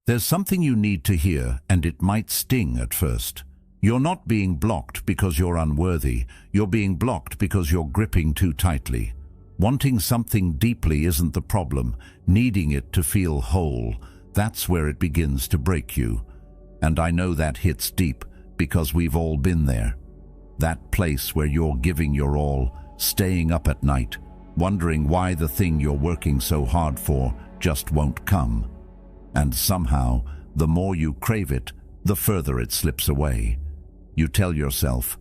There's something you need to hear, and it might sting at first. You're not being blocked because you're unworthy. You're being blocked because you're gripping too tightly. Wanting something deeply isn't the problem. Needing it to feel whole, that's where it begins to break you. And I know that hits deep because we've all been there. That place where you're giving your all, staying up at night, wondering why the thing you're working so hard for just won't come. And somehow, the more you crave it, the further it slips away. You tell yourself,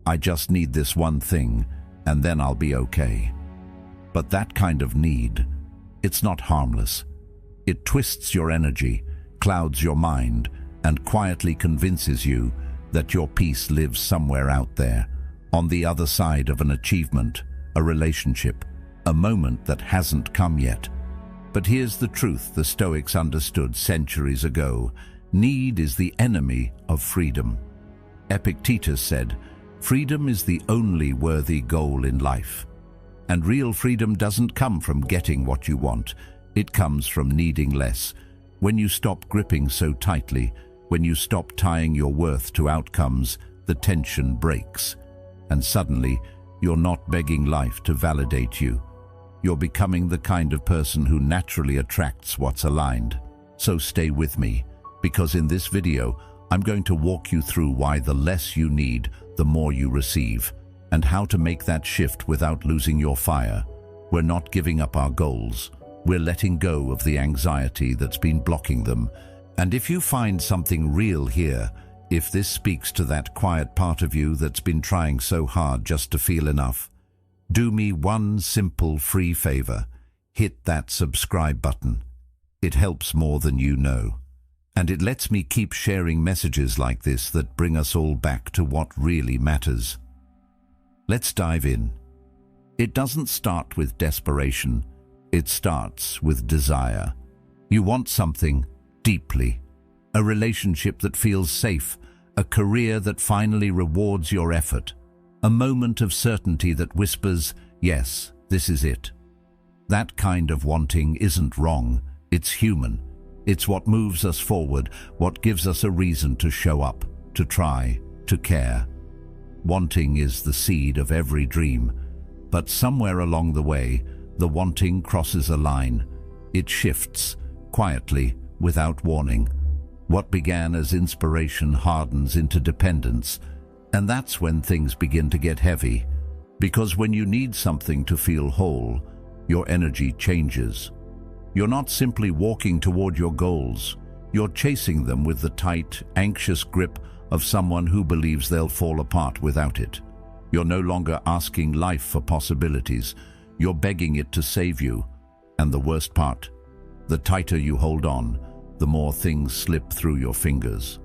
I just need this one thing, and then I'll be okay. But that kind of need, it's not harmless. It twists your energy, clouds your mind, and quietly convinces you that your peace lives somewhere out there, on the other side of an achievement, a relationship, a moment that hasn't come yet. But here's the truth the Stoics understood centuries ago. Need is the enemy of freedom. Epictetus said, freedom is the only worthy goal in life. And real freedom doesn't come from getting what you want. It comes from needing less. When you stop gripping so tightly, when you stop tying your worth to outcomes, the tension breaks. And suddenly, you're not begging life to validate you. You're becoming the kind of person who naturally attracts what's aligned. So stay with me, because in this video, I'm going to walk you through why the less you need, the more you receive, and how to make that shift without losing your fire. We're not giving up our goals. We're letting go of the anxiety that's been blocking them. And if you find something real here, if this speaks to that quiet part of you that's been trying so hard just to feel enough, do me one simple free favor. Hit that subscribe button. It helps more than you know. And it lets me keep sharing messages like this that bring us all back to what really matters. Let's dive in. It doesn't start with desperation. It starts with desire. You want something deeply. A relationship that feels safe. A career that finally rewards your effort. A moment of certainty that whispers, yes, this is it. That kind of wanting isn't wrong. It's human. It's what moves us forward, what gives us a reason to show up, to try, to care. Wanting is the seed of every dream, but somewhere along the way, the wanting crosses a line. It shifts, quietly, without warning. What began as inspiration hardens into dependence, and that's when things begin to get heavy. Because when you need something to feel whole, your energy changes. You're not simply walking toward your goals. You're chasing them with the tight, anxious grip of someone who believes they'll fall apart without it. You're no longer asking life for possibilities. You're begging it to save you. And the worst part, the tighter you hold on, the more things slip through your fingers.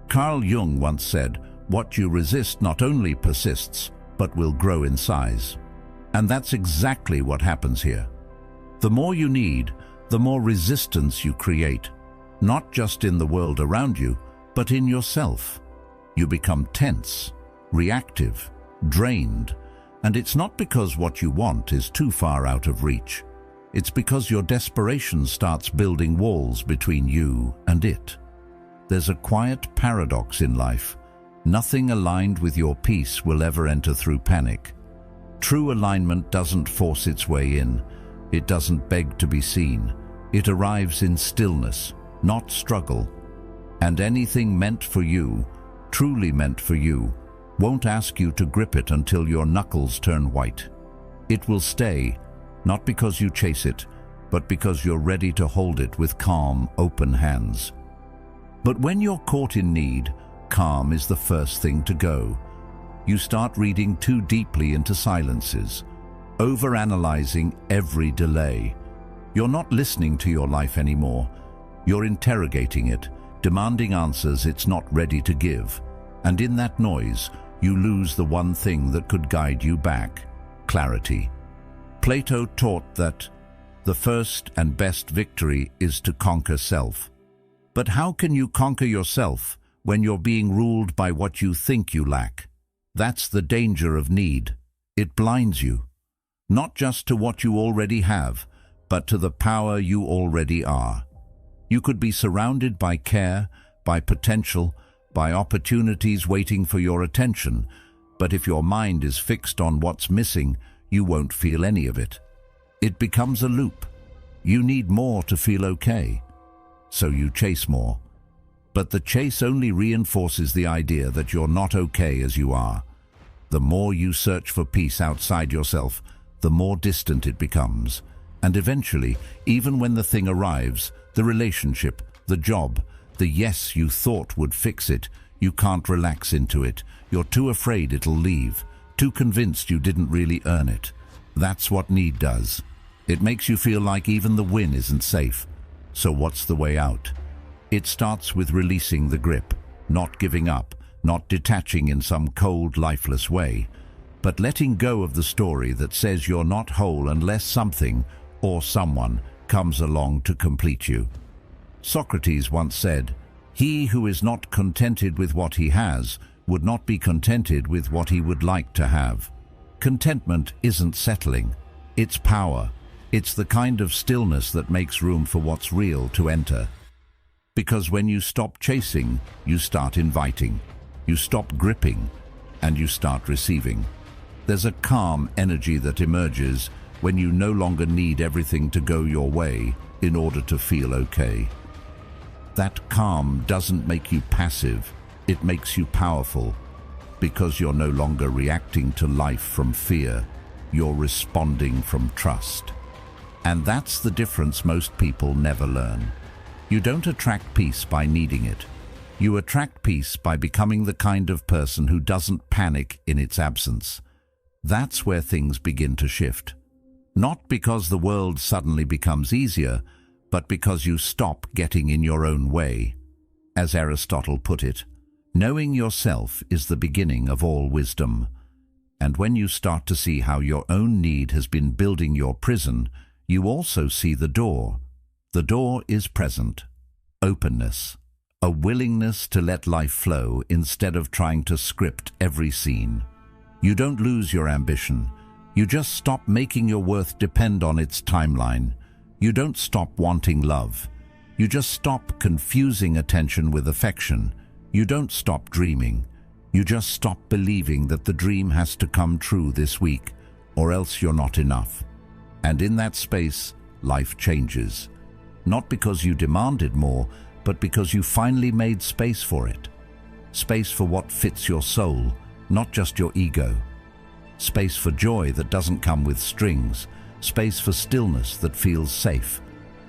Carl Jung once said, what you resist not only persists, but will grow in size. And that's exactly what happens here. The more you need, the more resistance you create, not just in the world around you, but in yourself. You become tense, reactive, drained, and it's not because what you want is too far out of reach. It's because your desperation starts building walls between you and it. There's a quiet paradox in life. Nothing aligned with your peace will ever enter through panic. True alignment doesn't force its way in. It doesn't beg to be seen. It arrives in stillness, not struggle. And anything meant for you, truly meant for you, won't ask you to grip it until your knuckles turn white. It will stay, not because you chase it, but because you're ready to hold it with calm, open hands. But when you're caught in need, calm is the first thing to go. You start reading too deeply into silences, overanalyzing every delay. You're not listening to your life anymore. You're interrogating it, demanding answers it's not ready to give. And in that noise, you lose the one thing that could guide you back: clarity. Plato taught that the first and best victory is to conquer self. But how can you conquer yourself when you're being ruled by what you think you lack? That's the danger of need. It blinds you, not just to what you already have, but to the power you already are. You could be surrounded by care, by potential, by opportunities waiting for your attention, but if your mind is fixed on what's missing, you won't feel any of it. It becomes a loop. You need more to feel okay, so you chase more. But the chase only reinforces the idea that you're not okay as you are. The more you search for peace outside yourself, the more distant it becomes. And eventually, even when the thing arrives, the relationship, the job, the yes you thought would fix it, you can't relax into it. You're too afraid it'll leave, too convinced you didn't really earn it. That's what need does. It makes you feel like even the win isn't safe. So what's the way out? It starts with releasing the grip, not giving up, not detaching in some cold, lifeless way, but letting go of the story that says you're not whole unless something or someone comes along to complete you. Socrates once said, "He who is not contented with what he has would not be contented with what he would like to have." Contentment isn't settling, it's power. It's the kind of stillness that makes room for what's real to enter. Because when you stop chasing, you start inviting. You stop gripping, and you start receiving. There's a calm energy that emerges when you no longer need everything to go your way in order to feel okay. That calm doesn't make you passive, it makes you powerful, because you're no longer reacting to life from fear, you're responding from trust. And that's the difference most people never learn. You don't attract peace by needing it. You attract peace by becoming the kind of person who doesn't panic in its absence. That's where things begin to shift. Not because the world suddenly becomes easier, but because you stop getting in your own way. As Aristotle put it, knowing yourself is the beginning of all wisdom. And when you start to see how your own need has been building your prison, you also see the door. The door is present. Openness. A willingness to let life flow instead of trying to script every scene. You don't lose your ambition. You just stop making your worth depend on its timeline. You don't stop wanting love. You just stop confusing attention with affection. You don't stop dreaming. You just stop believing that the dream has to come true this week, or else you're not enough. And in that space, life changes. Not because you demanded more, but because you finally made space for it. Space for what fits your soul, not just your ego. Space for joy that doesn't come with strings. Space for stillness that feels safe.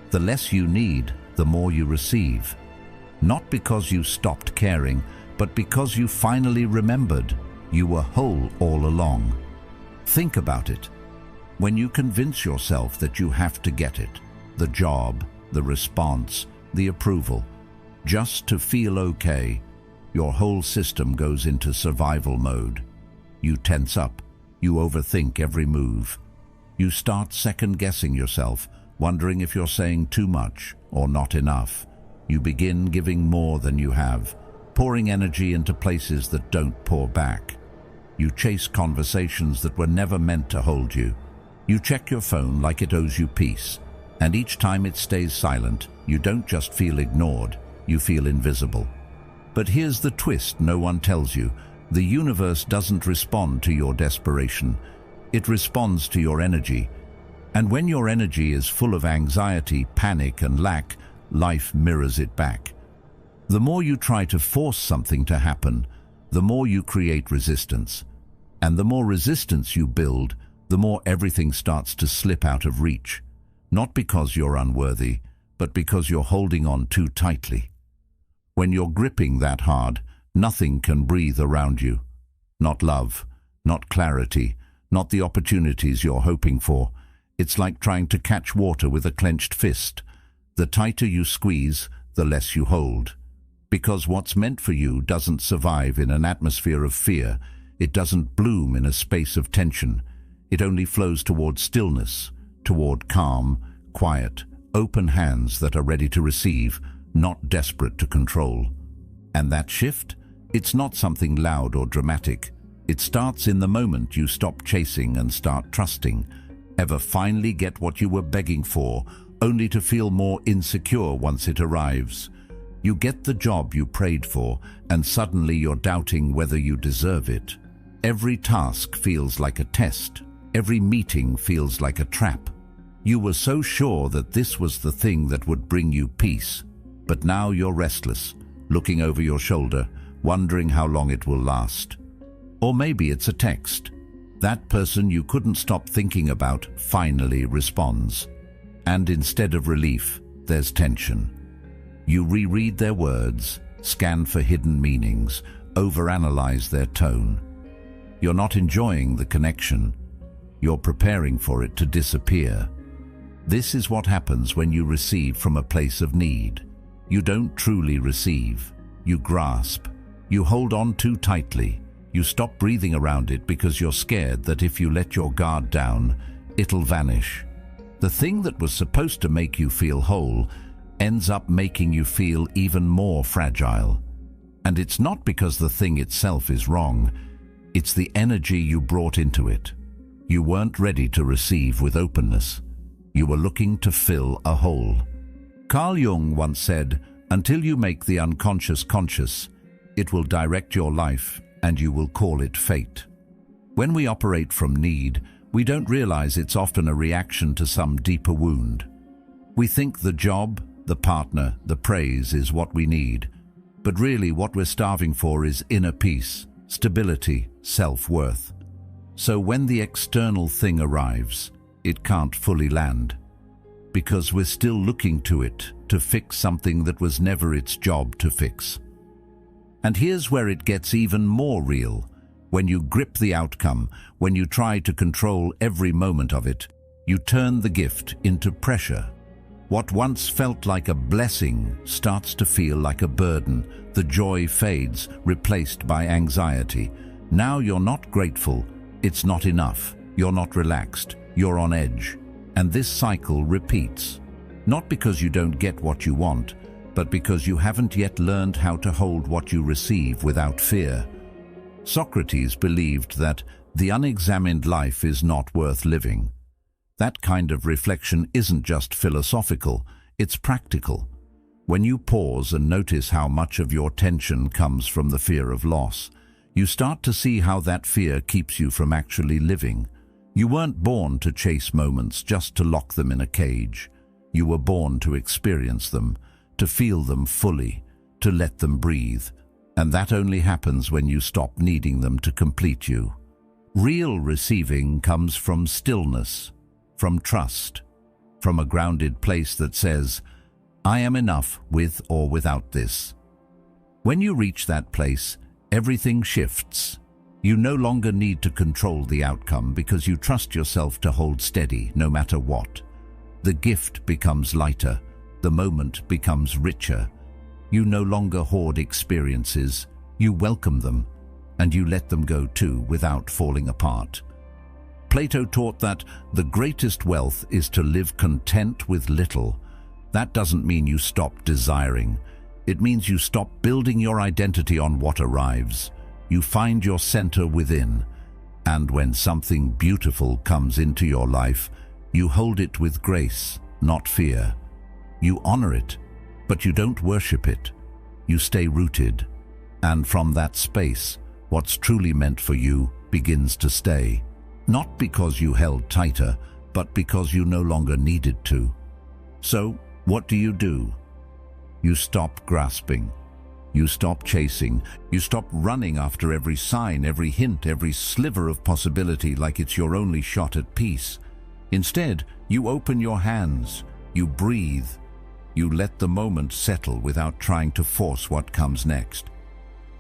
The less you need, the more you receive. Not because you stopped caring, but because you finally remembered you were whole all along. Think about it. When you convince yourself that you have to get it, the job, the response, the approval, just to feel okay, your whole system goes into survival mode. You tense up. You overthink every move. You start second-guessing yourself, wondering if you're saying too much or not enough. You begin giving more than you have, pouring energy into places that don't pour back. You chase conversations that were never meant to hold you. You check your phone like it owes you peace, and each time it stays silent, you don't just feel ignored, you feel invisible. But here's the twist no one tells you. The universe doesn't respond to your desperation. It responds to your energy. And when your energy is full of anxiety, panic, and lack, life mirrors it back. The more you try to force something to happen, the more you create resistance. And the more resistance you build, the more everything starts to slip out of reach. Not because you're unworthy, but because you're holding on too tightly. When you're gripping that hard, nothing can breathe around you. Not love, not clarity, not the opportunities you're hoping for. It's like trying to catch water with a clenched fist. The tighter you squeeze, the less you hold. Because what's meant for you doesn't survive in an atmosphere of fear. It doesn't bloom in a space of tension. It only flows toward stillness, toward calm, quiet, open hands that are ready to receive, not desperate to control. And that shift? It's not something loud or dramatic. It starts in the moment you stop chasing and start trusting. Ever finally get what you were begging for, only to feel more insecure once it arrives. You get the job you prayed for, and suddenly you're doubting whether you deserve it. Every task feels like a test. Every meeting feels like a trap. You were so sure that this was the thing that would bring you peace, but now you're restless, looking over your shoulder, wondering how long it will last. Or maybe it's a text. That person you couldn't stop thinking about finally responds. And instead of relief, there's tension. You reread their words, scan for hidden meanings, overanalyze their tone. You're not enjoying the connection. You're preparing for it to disappear. This is what happens when you receive from a place of need. You don't truly receive. You grasp. You hold on too tightly. You stop breathing around it because you're scared that if you let your guard down, it'll vanish. The thing that was supposed to make you feel whole ends up making you feel even more fragile. And it's not because the thing itself is wrong. It's the energy you brought into it. You weren't ready to receive with openness. You were looking to fill a hole. Carl Jung once said, "Until you make the unconscious conscious, it will direct your life and you will call it fate." When we operate from need, we don't realize it's often a reaction to some deeper wound. We think the job, the partner, the praise is what we need. But really what we're starving for is inner peace, stability, self-worth. So when the external thing arrives, it can't fully land. Because we're still looking to it to fix something that was never its job to fix. And here's where it gets even more real. When you grip the outcome, when you try to control every moment of it, you turn the gift into pressure. What once felt like a blessing starts to feel like a burden. The joy fades, replaced by anxiety. Now you're not grateful. It's not enough. You're not relaxed. You're on edge. And this cycle repeats. Not because you don't get what you want, but because you haven't yet learned how to hold what you receive without fear. Socrates believed that the unexamined life is not worth living. That kind of reflection isn't just philosophical, it's practical. When you pause and notice how much of your tension comes from the fear of loss, you start to see how that fear keeps you from actually living. You weren't born to chase moments just to lock them in a cage. You were born to experience them, to feel them fully, to let them breathe. And that only happens when you stop needing them to complete you. Real receiving comes from stillness, from trust, from a grounded place that says, "I am enough with or without this." When you reach that place, everything shifts. You no longer need to control the outcome because you trust yourself to hold steady no matter what. The gift becomes lighter, the moment becomes richer. You no longer hoard experiences, you welcome them, and you let them go too without falling apart. Plato taught that the greatest wealth is to live content with little. That doesn't mean you stop desiring. It means you stop building your identity on what arrives. You find your center within. And when something beautiful comes into your life, you hold it with grace, not fear. You honor it, but you don't worship it. You stay rooted. And from that space, what's truly meant for you begins to stay. Not because you held tighter, but because you no longer needed to. So, what do? You stop grasping. You stop chasing. You stop running after every sign, every hint, every sliver of possibility like it's your only shot at peace. Instead, you open your hands. You breathe. You let the moment settle without trying to force what comes next.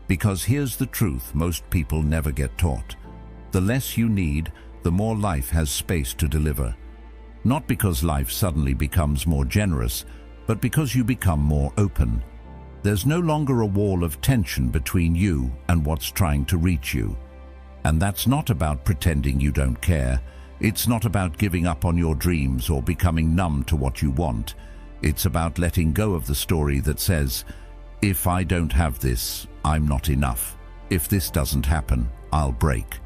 Because here's the truth most people never get taught. The less you need, the more life has space to deliver. Not because life suddenly becomes more generous, but because you become more open. There's no longer a wall of tension between you and what's trying to reach you. And that's not about pretending you don't care. It's not about giving up on your dreams or becoming numb to what you want. It's about letting go of the story that says, "If I don't have this, I'm not enough. If this doesn't happen, I'll break."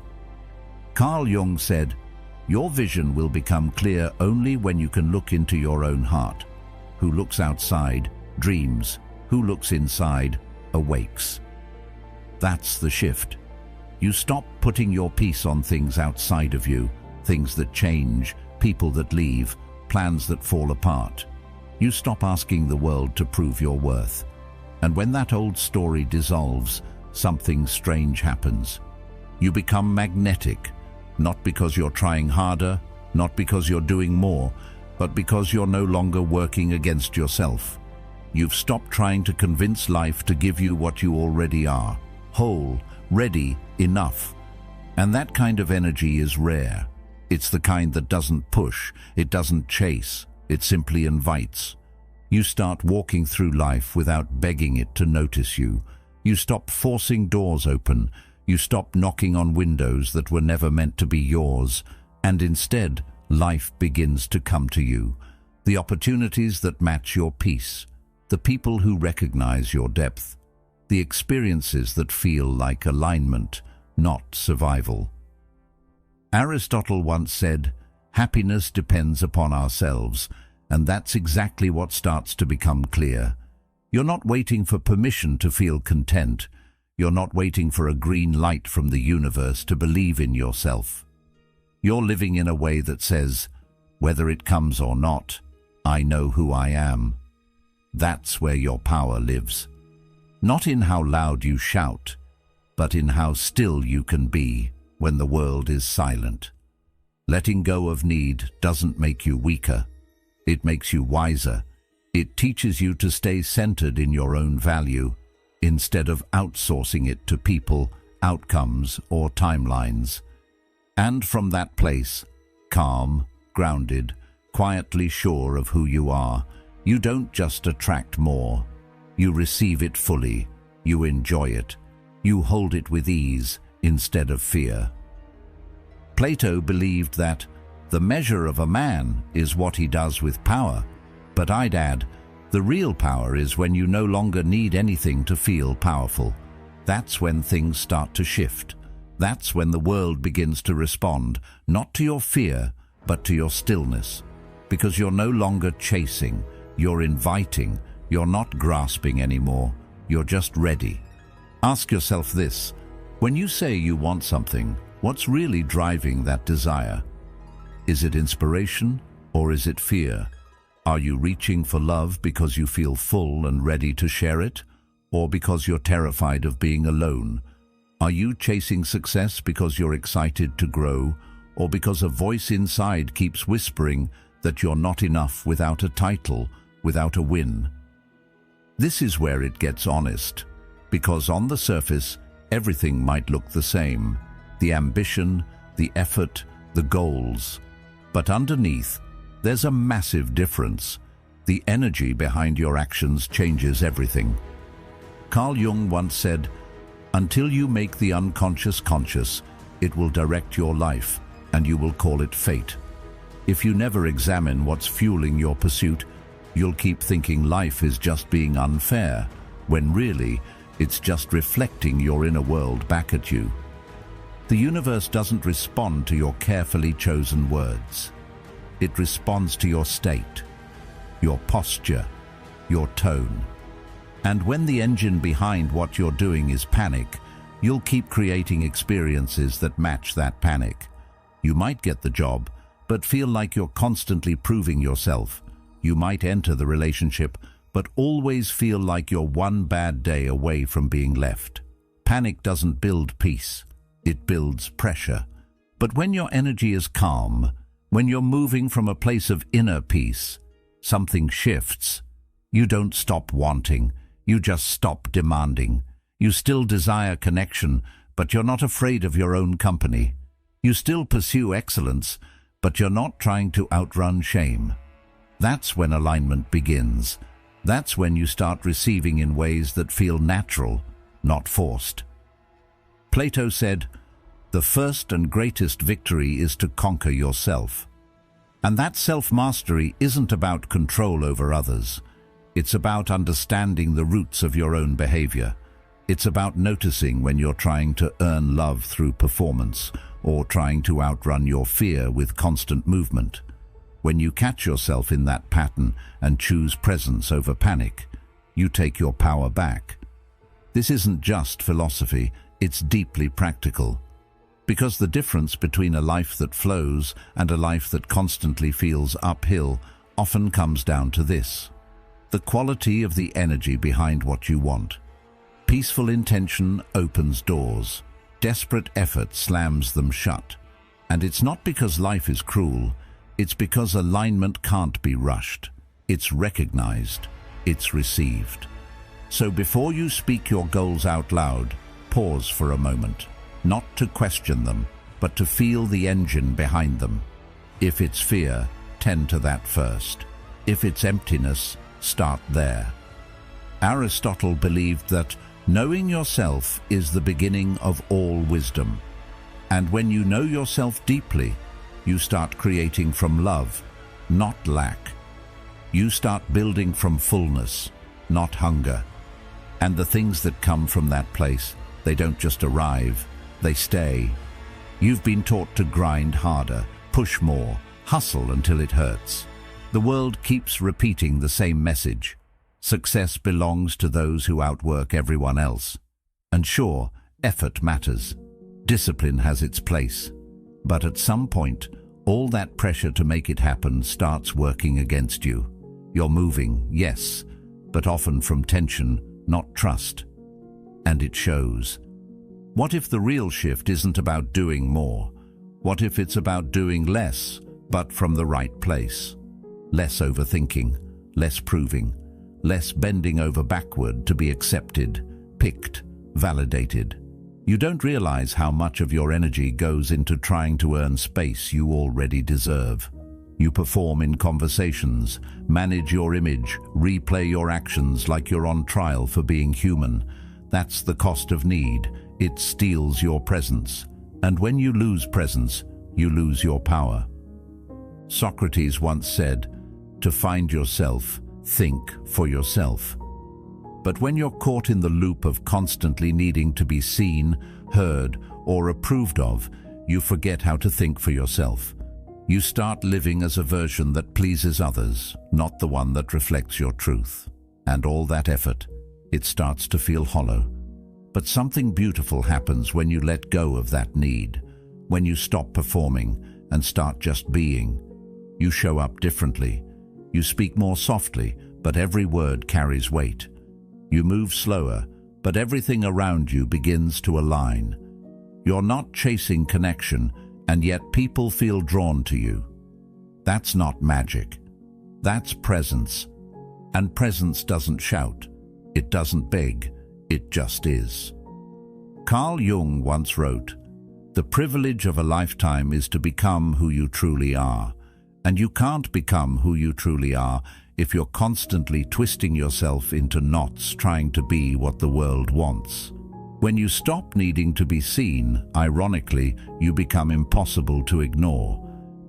Carl Jung said, Your vision will become clear only when you can look into your own heart. Who looks outside dreams. Who looks inside awakes. That's the shift. You stop putting your peace on things outside of you, things that change, people that leave, plans that fall apart. You stop asking the world to prove your worth. And when that old story dissolves, something strange happens. You become magnetic, not because you're trying harder, not because you're doing more, but because you're no longer working against yourself. You've stopped trying to convince life to give you what you already are, whole, ready, enough. And that kind of energy is rare. It's the kind that doesn't push, it doesn't chase, it simply invites. You start walking through life without begging it to notice you. You stop forcing doors open. You stop knocking on windows that were never meant to be yours. And instead, life begins to come to you. The opportunities that match your peace. The people who recognize your depth. The experiences that feel like alignment, not survival. Aristotle once said, "Happiness depends upon ourselves," and that's exactly what starts to become clear. You're not waiting for permission to feel content. You're not waiting for a green light from the universe to believe in yourself. You're living in a way that says, whether it comes or not, I know who I am. That's where your power lives. Not in how loud you shout, but in how still you can be when the world is silent. Letting go of need doesn't make you weaker. It makes you wiser. It teaches you to stay centered in your own value, instead of outsourcing it to people, outcomes, or timelines. And from that place, calm, grounded, quietly sure of who you are, you don't just attract more. You receive it fully. You enjoy it. You hold it with ease instead of fear. Plato believed that the measure of a man is what he does with power, but I'd add, the real power is when you no longer need anything to feel powerful. That's when things start to shift. That's when the world begins to respond, not to your fear, but to your stillness. Because you're no longer chasing, you're inviting, you're not grasping anymore, you're just ready. Ask yourself this, when you say you want something, what's really driving that desire? Is it inspiration or is it fear? Are you reaching for love because you feel full and ready to share it, or because you're terrified of being alone? Are you chasing success because you're excited to grow, or because a voice inside keeps whispering that you're not enough without a title, without a win? This is where it gets honest, because on the surface, everything might look the same. The ambition, the effort, the goals. But underneath, there's a massive difference. The energy behind your actions changes everything. Carl Jung once said, "Until you make the unconscious conscious, it will direct your life, and you will call it fate." If you never examine what's fueling your pursuit, you'll keep thinking life is just being unfair, when really, it's just reflecting your inner world back at you. The universe doesn't respond to your carefully chosen words. It responds to your state, your posture, your tone. And when the engine behind what you're doing is panic, you'll keep creating experiences that match that panic. You might get the job, but feel like you're constantly proving yourself. You might enter the relationship, but always feel like you're one bad day away from being left. Panic doesn't build peace. It builds pressure. But when your energy is calm, when you're moving from a place of inner peace, something shifts. You don't stop wanting. You just stop demanding. You still desire connection, but you're not afraid of your own company. You still pursue excellence, but you're not trying to outrun shame. That's when alignment begins. That's when you start receiving in ways that feel natural, not forced. Plato said, "The first and greatest victory is to conquer yourself." And that self-mastery isn't about control over others. It's about understanding the roots of your own behavior. It's about noticing when you're trying to earn love through performance, or trying to outrun your fear with constant movement. When you catch yourself in that pattern and choose presence over panic, you take your power back. This isn't just philosophy, it's deeply practical. Because the difference between a life that flows and a life that constantly feels uphill often comes down to this: the quality of the energy behind what you want. Peaceful intention opens doors. Desperate effort slams them shut. And it's not because life is cruel, it's because alignment can't be rushed. It's recognized, it's received. So before you speak your goals out loud, pause for a moment, not to question them, but to feel the engine behind them. If it's fear, tend to that first. If it's emptiness, start there. Aristotle believed that knowing yourself is the beginning of all wisdom. And when you know yourself deeply, you start creating from love, not lack. You start building from fullness, not hunger. And the things that come from that place, they don't just arrive, they stay. You've been taught to grind harder, push more, hustle until it hurts. The world keeps repeating the same message. Success belongs to those who outwork everyone else. And sure, effort matters. Discipline has its place. But at some point, all that pressure to make it happen starts working against you. You're moving, yes, but often from tension, not trust. And it shows. What if the real shift isn't about doing more? What if it's about doing less, but from the right place? Less overthinking, less proving, less bending over backward to be accepted, picked, validated. You don't realize how much of your energy goes into trying to earn space you already deserve. You perform in conversations, manage your image, replay your actions like you're on trial for being human. That's the cost of need. It steals your presence. And when you lose presence, you lose your power. Socrates once said, "To find yourself, think for yourself." But when you're caught in the loop of constantly needing to be seen, heard, or approved of, you forget how to think for yourself. You start living as a version that pleases others, not the one that reflects your truth. And all that effort, it starts to feel hollow. But something beautiful happens when you let go of that need, when you stop performing and start just being. You show up differently. You speak more softly, but every word carries weight. You move slower, but everything around you begins to align. You're not chasing connection, and yet people feel drawn to you. That's not magic. That's presence. And presence doesn't shout. It doesn't beg. It just is. Carl Jung once wrote, "The privilege of a lifetime is to become who you truly are. And you can't become who you truly are if you're constantly twisting yourself into knots trying to be what the world wants. When you stop needing to be seen, ironically, you become impossible to ignore.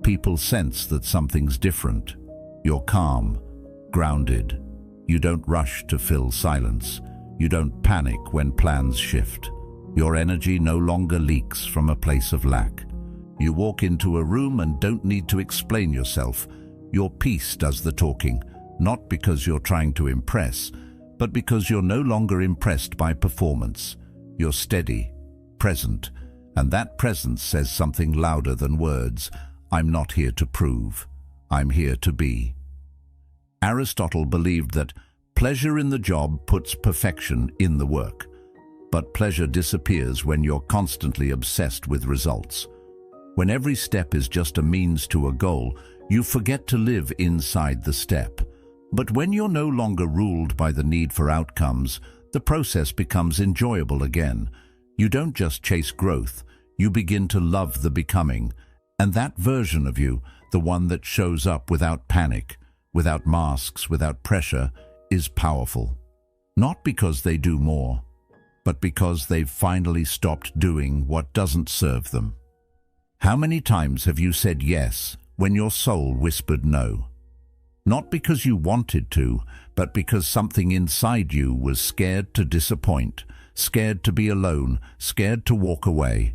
People sense that something's different. You're calm, grounded. You don't rush to fill silence. You don't panic when plans shift. Your energy no longer leaks from a place of lack. You walk into a room and don't need to explain yourself. Your peace does the talking, not because you're trying to impress, but because you're no longer impressed by performance. You're steady, present, and that presence says something louder than words. I'm not here to prove. I'm here to be. Aristotle believed that pleasure in the job puts perfection in the work. But pleasure disappears when you're constantly obsessed with results. When every step is just a means to a goal, you forget to live inside the step. But when you're no longer ruled by the need for outcomes, the process becomes enjoyable again. You don't just chase growth, you begin to love the becoming. And that version of you, the one that shows up without panic, without masks, without pressure, is powerful. Not because they do more, but because they've finally stopped doing what doesn't serve them. How many times have you said yes when your soul whispered no? Not because you wanted to, but because something inside you was scared to disappoint, scared to be alone, scared to walk away.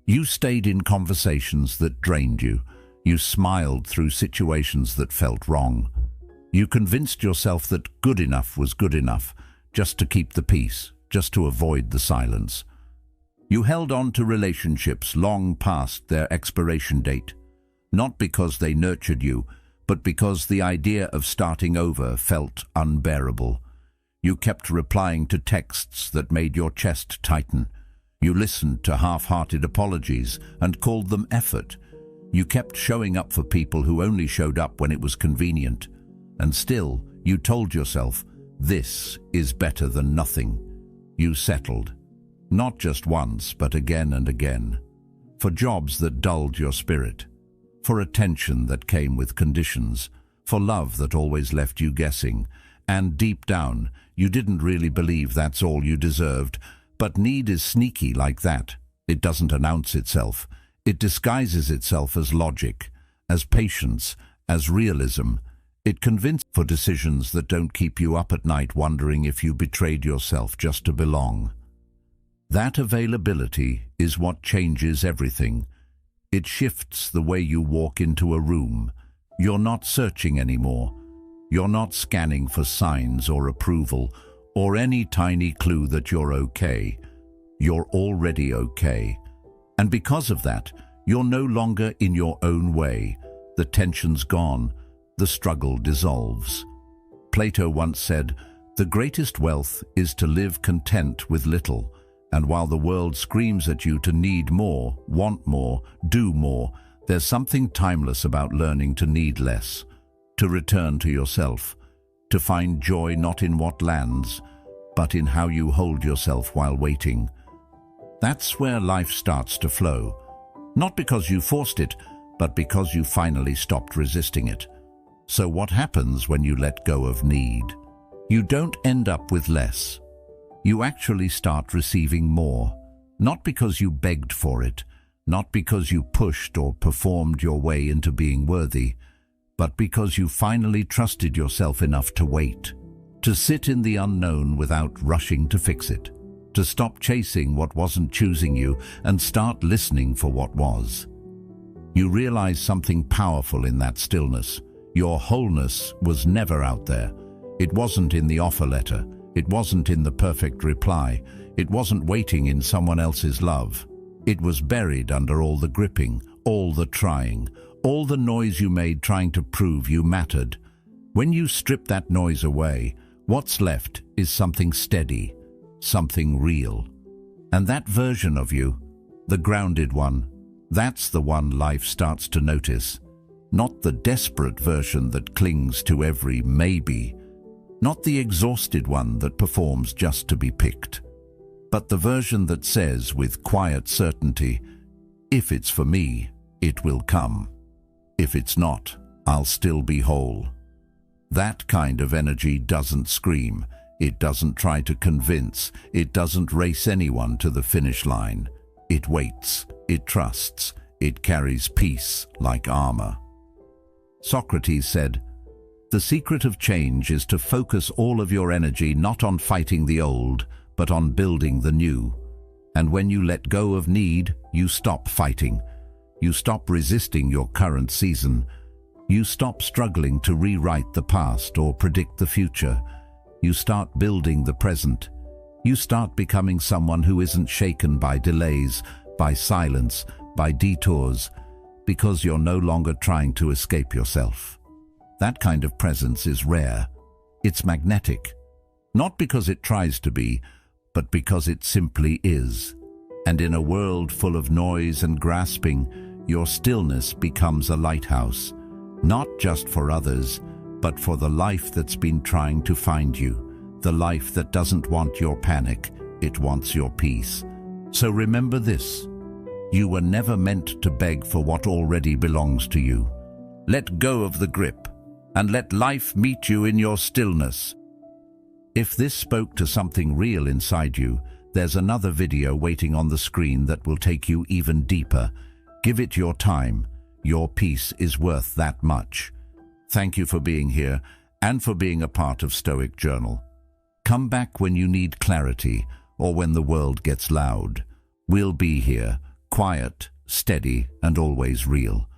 You stayed in conversations that drained you. You smiled through situations that felt wrong. You convinced yourself that good enough was good enough, just to keep the peace, just to avoid the silence. You held on to relationships long past their expiration date, not because they nurtured you, but because the idea of starting over felt unbearable. You kept replying to texts that made your chest tighten. You listened to half-hearted apologies and called them effort. You kept showing up for people who only showed up when it was convenient. And still, you told yourself, this is better than nothing. You settled, not just once, but again and again, for jobs that dulled your spirit, for attention that came with conditions, for love that always left you guessing. And deep down, you didn't really believe that's all you deserved. But need is sneaky like that. It doesn't announce itself. It disguises itself as logic, as patience, as realism. It convinces for decisions that don't keep you up at night wondering if you betrayed yourself just to belong. That availability is what changes everything. It shifts the way you walk into a room. You're not searching anymore. You're not scanning for signs or approval, or any tiny clue that you're okay. You're already okay. And because of that, you're no longer in your own way. The tension's gone. The struggle dissolves. Plato once said, "The greatest wealth is to live content with little." And while the world screams at you to need more, want more, do more, there's something timeless about learning to need less, to return to yourself, to find joy not in what lands, but in how you hold yourself while waiting. That's where life starts to flow, not because you forced it, but because you finally stopped resisting it. So what happens when you let go of need? You don't end up with less. You actually start receiving more, not because you begged for it, not because you pushed or performed your way into being worthy, but because you finally trusted yourself enough to wait, to sit in the unknown without rushing to fix it, to stop chasing what wasn't choosing you and start listening for what was. You realize something powerful in that stillness. Your wholeness was never out there. It wasn't in the offer letter. It wasn't in the perfect reply. It wasn't waiting in someone else's love. It was buried under all the gripping, all the trying, all the noise you made trying to prove you mattered. When you strip that noise away, what's left is something steady, something real. And that version of you, the grounded one, that's the one life starts to notice. Not the desperate version that clings to every maybe, not the exhausted one that performs just to be picked, but the version that says with quiet certainty, if it's for me, it will come. If it's not, I'll still be whole. That kind of energy doesn't scream, it doesn't try to convince, it doesn't race anyone to the finish line. It waits, it trusts, it carries peace like armor. Socrates said, "The secret of change is to focus all of your energy not on fighting the old, but on building the new. And when you let go of need, you stop fighting. You stop resisting your current season. You stop struggling to rewrite the past or predict the future. You start building the present. You start becoming someone who isn't shaken by delays, by silence, by detours, because you're no longer trying to escape yourself." That kind of presence is rare. It's magnetic. Not because it tries to be, but because it simply is. And in a world full of noise and grasping, your stillness becomes a lighthouse, not just for others, but for the life that's been trying to find you, the life that doesn't want your panic, it wants your peace. So remember this: you were never meant to beg for what already belongs to you. Let go of the grip, and let life meet you in your stillness. If this spoke to something real inside you, there's another video waiting on the screen that will take you even deeper. Give it your time. Your peace is worth that much. Thank you for being here and for being a part of Stoic Journal. Come back when you need clarity or when the world gets loud. We'll be here, quiet, steady, and always real.